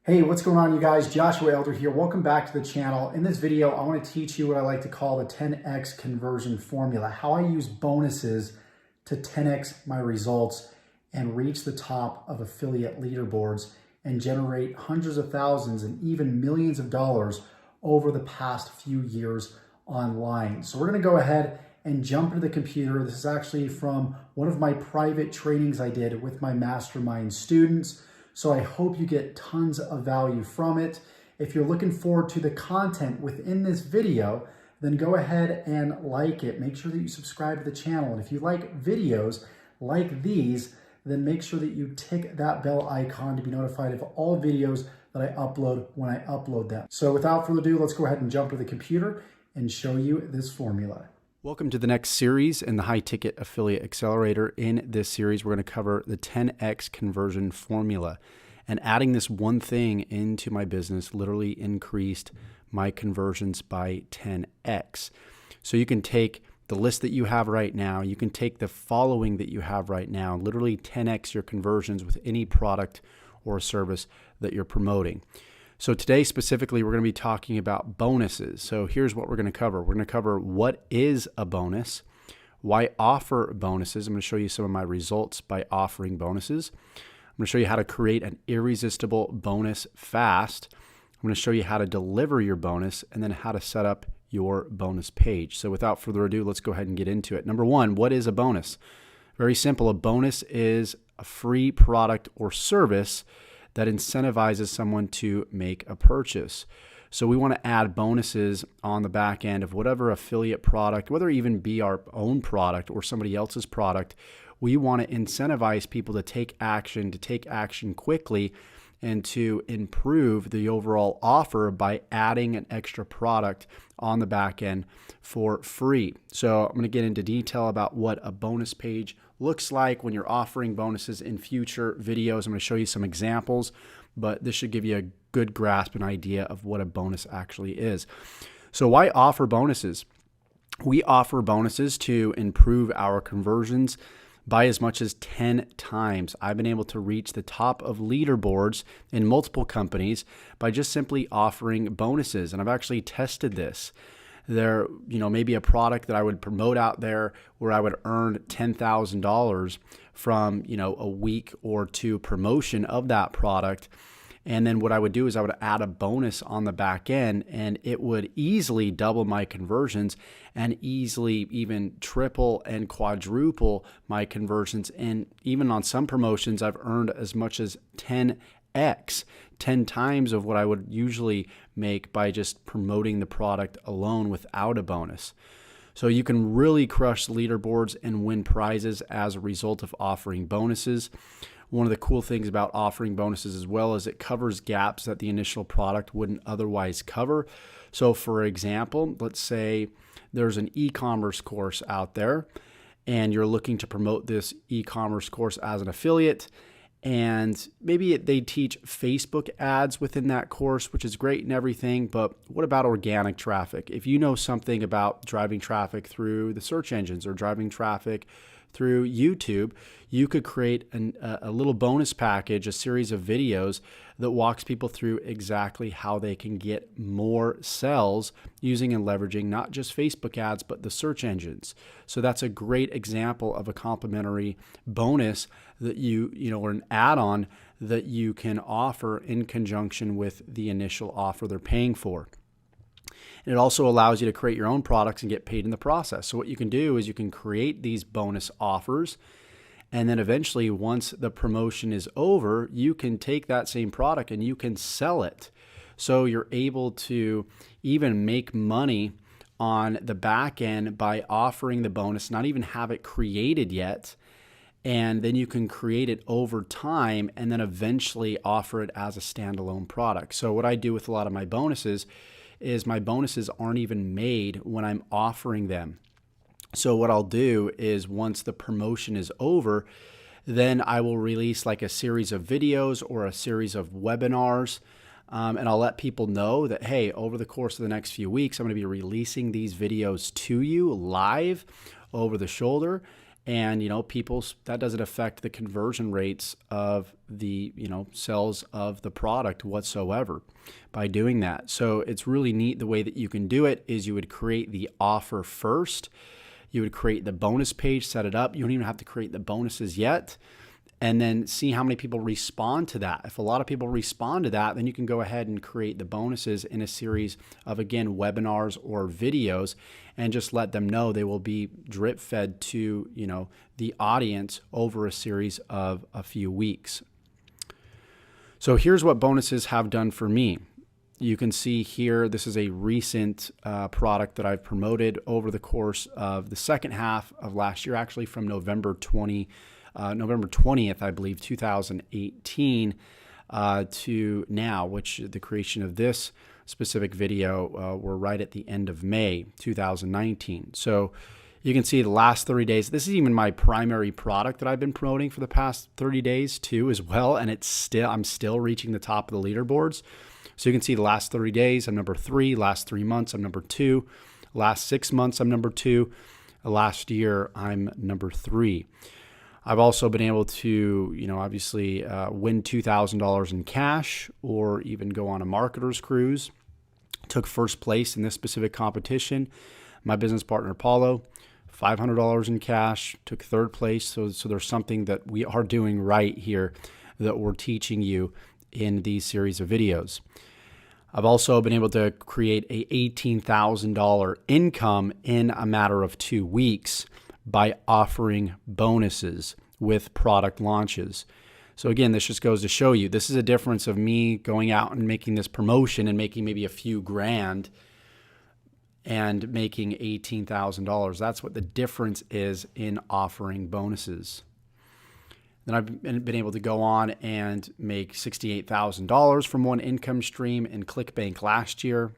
Hey, what's going on, you guys? Joshua Elder here. Welcome back to the channel. In this video, I want to teach you what I like to call the 10x conversion formula, how I use bonuses to 10x my results and reach the top of affiliate leaderboards and generate hundreds of thousands and even millions of dollars over the past few years online. So we're going to go ahead and jump into the computer. This is actually from one of my private trainings I did with my mastermind students. So I hope you get tons of value from it. If you're looking forward to the content within this video, then go ahead and like it. Make sure that you subscribe to the channel. And if you like videos like these, then make sure that you tick that bell icon to be notified of all videos that I upload when I upload them. So without further ado, let's go ahead and jump to the computer and show you this formula. Welcome to the next series in the High Ticket Affiliate Accelerator. In this series, we're going to cover the 10x conversion formula. And adding this one thing into my business literally increased my conversions by 10x. So you can take the list that you have right now, you can take the following that you have right now, and literally 10x your conversions with any product or service that you're promoting. So today specifically, we're going to be talking about bonuses. So here's what we're going to cover. We're going to cover what is a bonus, why offer bonuses. I'm going to show you some of my results by offering bonuses. I'm going to show you how to create an irresistible bonus fast. I'm going to show you how to deliver your bonus and then how to set up your bonus page. So without further ado, let's go ahead and get into it. Number one, what is a bonus? Very simple. A bonus is a free product or service that incentivizes someone to make a purchase. So we want to add bonuses on the back end of whatever affiliate product, whether it even be our own product or somebody else's product. We want to incentivize people to take action quickly, and to improve the overall offer by adding an extra product on the back end for free. So I'm going to get into detail about what a bonus page looks like when you're offering bonuses in future videos. I'm going to show you some examples, but this should give you a good grasp and idea of what a bonus actually is. So why offer bonuses? We offer bonuses to improve our conversions by as much as 10 times. I've been able to reach the top of leaderboards in multiple companies by just simply offering bonuses. And I've actually tested this. There, maybe a product that I would promote out there where I would earn $10,000 from, a week or two promotion of that product. And then what I would do is I would add a bonus on the back end, and it would easily double my conversions and easily even triple and quadruple my conversions. And even on some promotions, I've earned as much as 10x, 10 times of what I would usually make by just promoting the product alone without a bonus. So you can really crush leaderboards and win prizes as a result of offering bonuses. One of the cool things about offering bonuses as well is it covers gaps that the initial product wouldn't otherwise cover. So for example, let's say there's an e-commerce course out there and you're looking to promote this e-commerce course as an affiliate, and maybe they teach Facebook ads within that course, which is great and everything, but what about organic traffic? If you know something about driving traffic through the search engines or driving traffic through YouTube, you could create a little bonus package, a series of videos that walks people through exactly how they can get more sales using and leveraging not just Facebook ads, but the search engines. So that's a great example of a complimentary bonus that or an add-on that you can offer in conjunction with the initial offer they're paying for. And it also allows you to create your own products and get paid in the process. So what you can do is you can create these bonus offers, and then eventually once the promotion is over, you can take that same product and you can sell it. So you're able to even make money on the back end by offering the bonus, not even have it created yet. And then you can create it over time and then eventually offer it as a standalone product. So what I do with a lot of my bonuses is my bonuses aren't even made when I'm offering them. So what I'll do is once the promotion is over, then I will release like a series of videos or a series of webinars. And I'll let people know that, hey, over the course of the next few weeks, I'm going to be releasing these videos to you live over the shoulder. And, that doesn't affect the conversion rates of the, sales of the product whatsoever by doing that. So it's really neat. The way that you can do it is you would create the offer first. You would create the bonus page, set it up. You don't even have to create the bonuses yet. And then see how many people respond to that. If a lot of people respond to that, then you can go ahead and create the bonuses in a series of, again, webinars or videos, and just let them know they will be drip fed to, the audience over a series of a few weeks. So here's what bonuses have done for me. You can see here, this is a recent product that I've promoted over the course of the second half of last year, actually from November 20th, I believe, 2018 to now, which the creation of this specific video were right at the end of May 2019. So you can see the last 30 days. This is even my primary product that I've been promoting for the past 30 days too as well, and I'm still reaching the top of the leaderboards. So you can see the last 30 days, I'm number 3. Last 3 months, I'm number 2. Last 6 months, I'm number 2. Last year, I'm number 3. I've also been able to, obviously win $2,000 in cash or even go on a marketer's cruise. Took first place in this specific competition. My business partner, Paulo, $500 in cash, took third place. So there's something that we are doing right here that we're teaching you in these series of videos. I've also been able to create a $18,000 income in a matter of 2 weeks by offering bonuses with product launches. So again, this just goes to show you, this is a difference of me going out and making this promotion and making maybe a few grand and making $18,000. That's what the difference is in offering bonuses. Then I've been able to go on and make $68,000 from one income stream in ClickBank last year.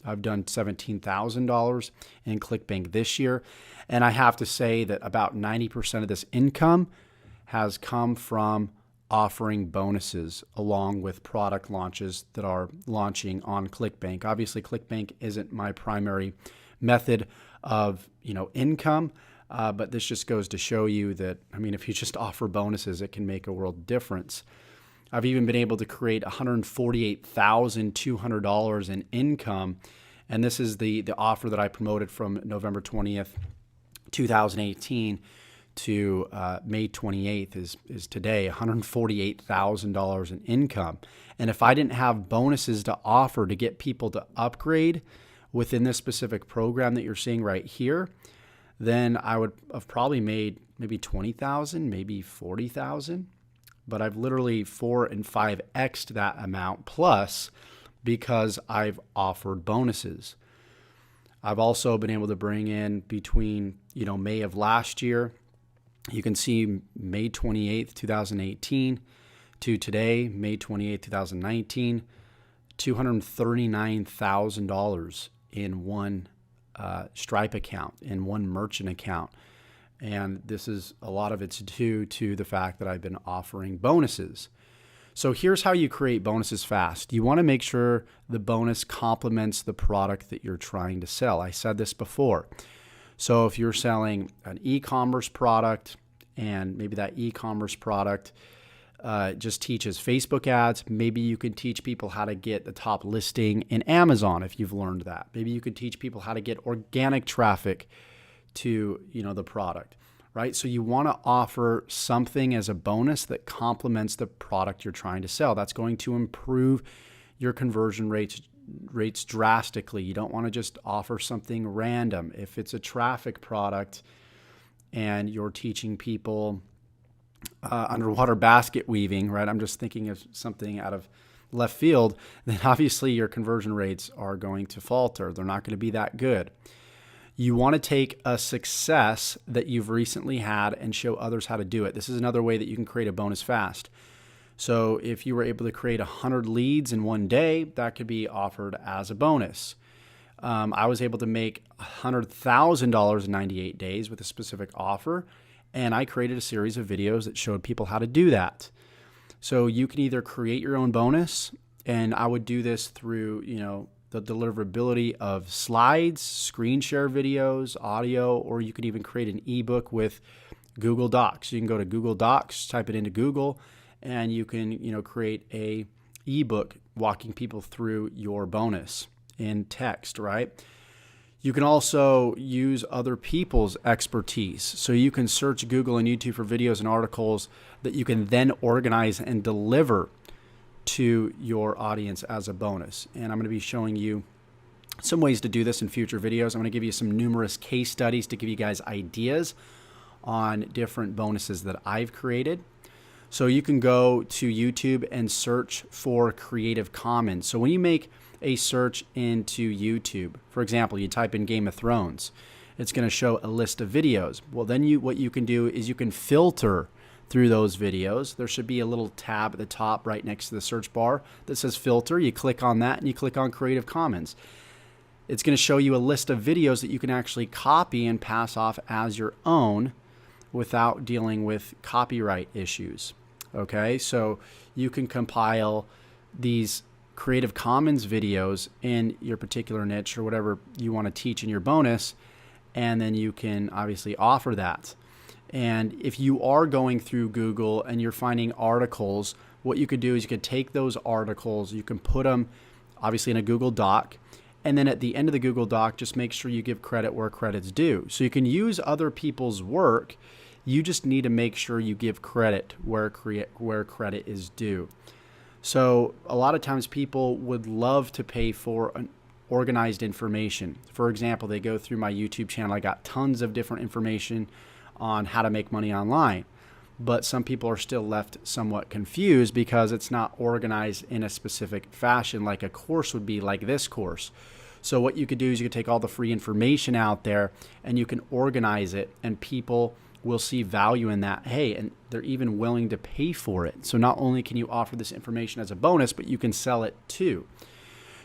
I've done $17,000 in ClickBank this year. And I have to say that about 90% of this income has come from offering bonuses along with product launches that are launching on ClickBank. Obviously, ClickBank isn't my primary method of income, but this just goes to show you that, if you just offer bonuses, it can make a world difference. I've even been able to create $148,200 in income, and this is the offer that I promoted from November 20th, 2018 to May 28th is today, $148,000 in income. And if I didn't have bonuses to offer to get people to upgrade within this specific program that you're seeing right here, then I would have probably made maybe $20,000, maybe $40,000. But I've literally 4 and 5x'd that amount plus because I've offered bonuses. I've also been able to bring in between, May of last year, you can see May 28th, 2018 to today, May 28th, 2019, $239,000 in one Stripe account, in one merchant account. And this is a lot of it's due to the fact that I've been offering bonuses. So here's how you create bonuses fast. You want to make sure the bonus complements the product that you're trying to sell. I said this before. So if you're selling an e-commerce product and maybe that e-commerce product just teaches Facebook ads, maybe you could teach people how to get the top listing in Amazon if you've learned that. Maybe you could teach people how to get organic traffic to the product, right? So you want to offer something as a bonus that complements the product you're trying to sell. That's going to improve your conversion rates drastically. You don't want to just offer something random. If it's a traffic product and you're teaching people underwater basket weaving, right? I'm just thinking of something out of left field, then obviously your conversion rates are going to falter. They're not going to be that good. You want to take a success that you've recently had and show others how to do it. This is another way that you can create a bonus fast. So if you were able to create 100 leads in one day, that could be offered as a bonus. I was able to make $100,000 in 98 days with a specific offer, and I created a series of videos that showed people how to do that. So you can either create your own bonus, and I would do this through, the deliverability of slides, screen share videos, audio, or you could even create an ebook with Google Docs. You can go to Google Docs, type it into Google, and you can, create a ebook walking people through your bonus in text, right? You can also use other people's expertise. So you can search Google and YouTube for videos and articles that you can then organize and deliver to your audience as a bonus. And I'm going to be showing you some ways to do this in future videos. I'm going to give you some numerous case studies to give you guys ideas on different bonuses that I've created. So you can go to YouTube and search for Creative Commons. So when you make a search into YouTube, for example, you type in Game of Thrones, it's going to show a list of videos. Well, then what you can do is you can filter through those videos. There should be a little tab at the top right next to the search bar that says filter. You click on that and you click on Creative Commons. It's going to show you a list of videos that you can actually copy and pass off as your own without dealing with copyright issues. Okay, so you can compile these Creative Commons videos in your particular niche or whatever you want to teach in your bonus, and then you can obviously offer that. And if you are going through Google and you're finding articles, what you could do is you could take those articles, you can put them obviously in a Google Doc, and then at the end of the Google Doc, just make sure you give credit where credit's due. So you can use other people's work. You just need to make sure you give credit where credit is due. So a lot of times people would love to pay for an organized information. For example, they go through my YouTube channel. I got tons of different information on how to make money online. But some people are still left somewhat confused because it's not organized in a specific fashion like a course would be, like this course. So what you could do is you could take all the free information out there and you can organize it, and people will see value in that. Hey, and they're even willing to pay for it. So not only can you offer this information as a bonus, but you can sell it too.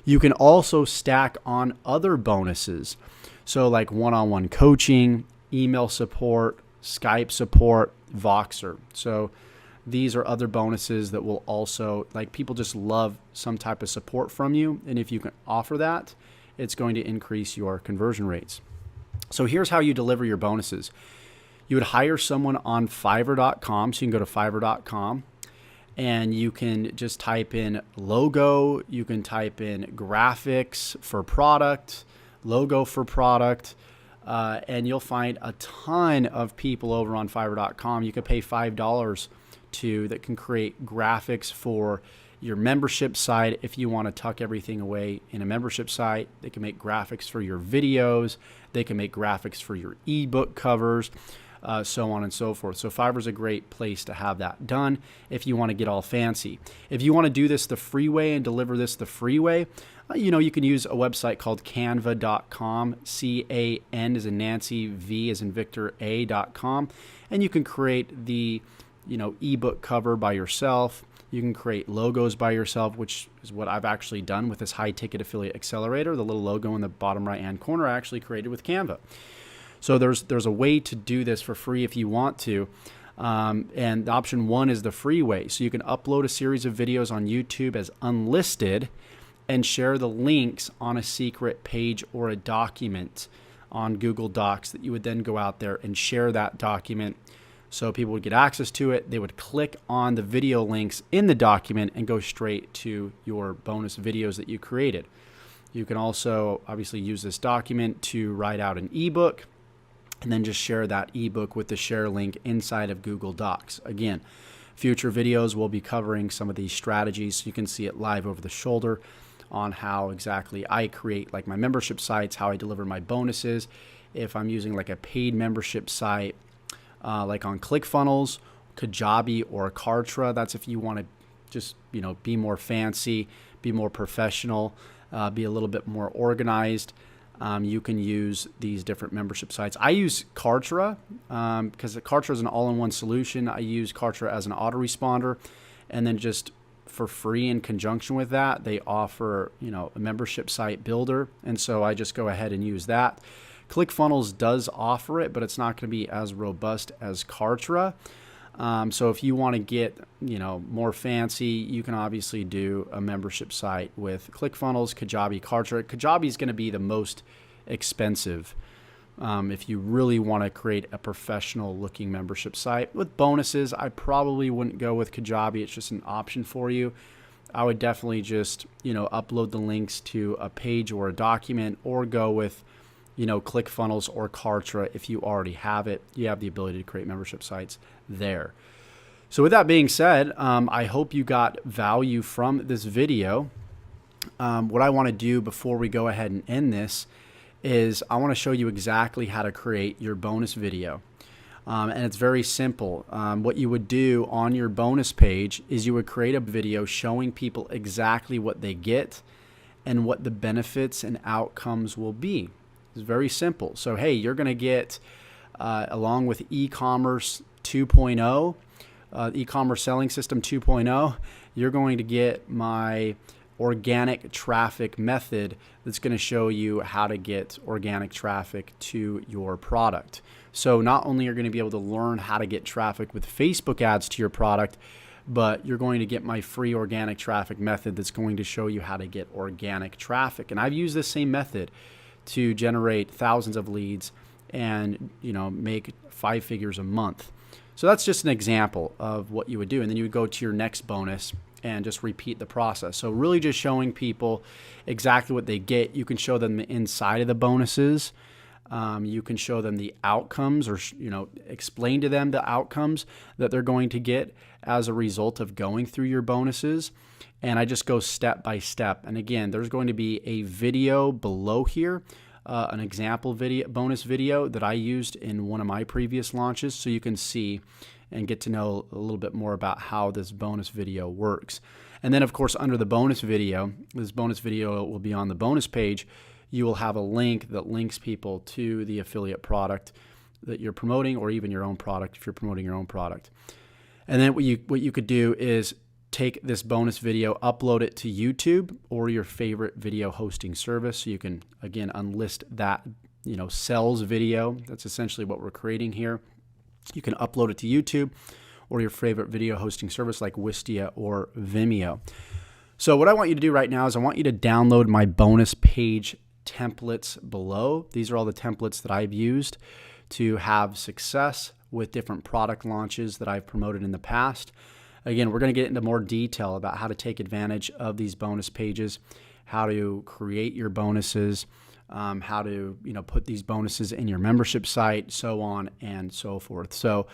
You can also stack on other bonuses. So like one-on-one coaching, email support, Skype support, Voxer. So these are other bonuses that will also, like, people just love some type of support from you. And if you can offer that, it's going to increase your conversion rates. So here's how you deliver your bonuses. You would hire someone on Fiverr.com. So you can go to Fiverr.com and you can just type in logo. You can type in graphics for product, logo for product, and you'll find a ton of people over on Fiverr.com. You could pay $5 to that can create graphics for your membership site. If you want to tuck everything away in a membership site, they can make graphics for your videos. They can make graphics for your ebook covers. So on and so forth. So Fiverr's a great place to have that done if you want to get all fancy. If you want to do this the free way and deliver this the free way, you can use a website called canva.com, C-A-N as in Nancy, V as in Victor, A.com, and you can create the ebook cover by yourself. You can create logos by yourself, which is what I've actually done with this high ticket affiliate accelerator. The little logo in the bottom right hand corner I actually created with Canva. So there's a way to do this for free if you want to. And option one is the free way. So you can upload a series of videos on YouTube as unlisted and share the links on a secret page or a document on Google Docs that you would then go out there and share that document so people would get access to it. They would click on the video links in the document and go straight to your bonus videos that you created. You can also obviously use this document to write out an ebook and then just share that ebook with the share link inside of Google Docs. Again, future videos will be covering some of these strategies so you can see it live over the shoulder on how exactly I create like my membership sites, how I deliver my bonuses. If I'm using like a paid membership site, like on ClickFunnels, Kajabi, or Kartra, that's if you want to just be more fancy, be more professional, be a little bit more organized. You can use these different membership sites. I use Kartra because Kartra is an all-in-one solution. I use Kartra as an autoresponder, and then just for free in conjunction with that, they offer a membership site builder, and so I just go ahead and use that. ClickFunnels does offer it, but it's not going to be as robust as Kartra. So if you want to get more fancy, you can obviously do a membership site with ClickFunnels, Kajabi, Kartra. Kajabi is going to be the most expensive if you really want to create a professional looking membership site. With bonuses, I probably wouldn't go with Kajabi. It's just an option for you. I would definitely just, upload the links to a page or a document, or go with, ClickFunnels or Kartra. If you already have it, you have the ability to create membership sites there. So with that being said, I hope you got value from this video. What I want to do before we go ahead and end this is I want to show you exactly how to create your bonus video. And it's very simple. What you would do on your bonus page is you would create a video showing people exactly what they get and what the benefits and outcomes will be. It's very simple. So, hey, you're going to get, along with e-commerce 2.0, e-commerce selling system 2.0, you're going to get my organic traffic method that's going to show you how to get organic traffic to your product. So not only are you going to be able to learn how to get traffic with Facebook ads to your product, but you're going to get my free organic traffic method that's going to show you how to get organic traffic. And I've used this same method to generate thousands of leads and, make 5 figures a month. So that's just an example of what you would do. And then you would go to your next bonus and just repeat the process. So really just showing people exactly what they get. You can show them the inside of the bonuses. You can show them the outcomes, or explain to them the outcomes that they're going to get as a result of going through your bonuses. And I just go step by step. And again, there's going to be a video below here, an example video, bonus video that I used in one of my previous launches, so you can see and get to know a little bit more about how this bonus video works. And then, of course, under the bonus video, this bonus video will be on the bonus page. You will have a link that links people to the affiliate product that you're promoting, or even your own product if you're promoting your own product. And then what you could do is take this bonus video, upload it to YouTube or your favorite video hosting service. So you can, again, unlist that, sales video. That's essentially what we're creating here. You can upload it to YouTube or your favorite video hosting service like Wistia or Vimeo. So what I want you to do right now is I want you to download my bonus page templates below. These are all the templates that I've used to have success with different product launches that I've promoted in the past. Again, we're going to get into more detail about how to take advantage of these bonus pages, how to create your bonuses, how to put these bonuses in your membership site, so on and so forth. So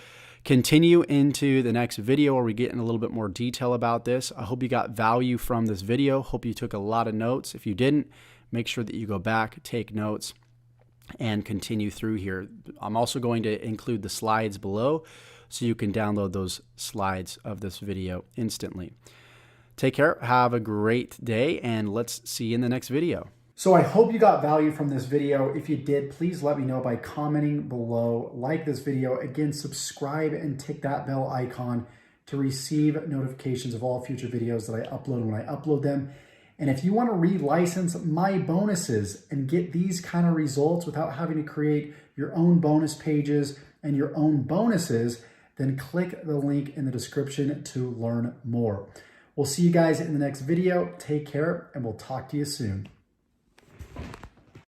continue into the next video where we get in a little bit more detail about this. I hope you got value from this video. Hope you took a lot of notes. If you didn't, make sure that you go back, take notes, and continue through here. I'm also going to include the slides below so you can download those slides of this video instantly. Take care, have a great day, and let's see you in the next video. So I hope you got value from this video. If you did, please let me know by commenting below. Like this video. Again, subscribe and tick that bell icon to receive notifications of all future videos that I upload when I upload them. And if you want to relicense my bonuses and get these kind of results without having to create your own bonus pages and your own bonuses, then click the link in the description to learn more. We'll see you guys in the next video. Take care, and we'll talk to you soon.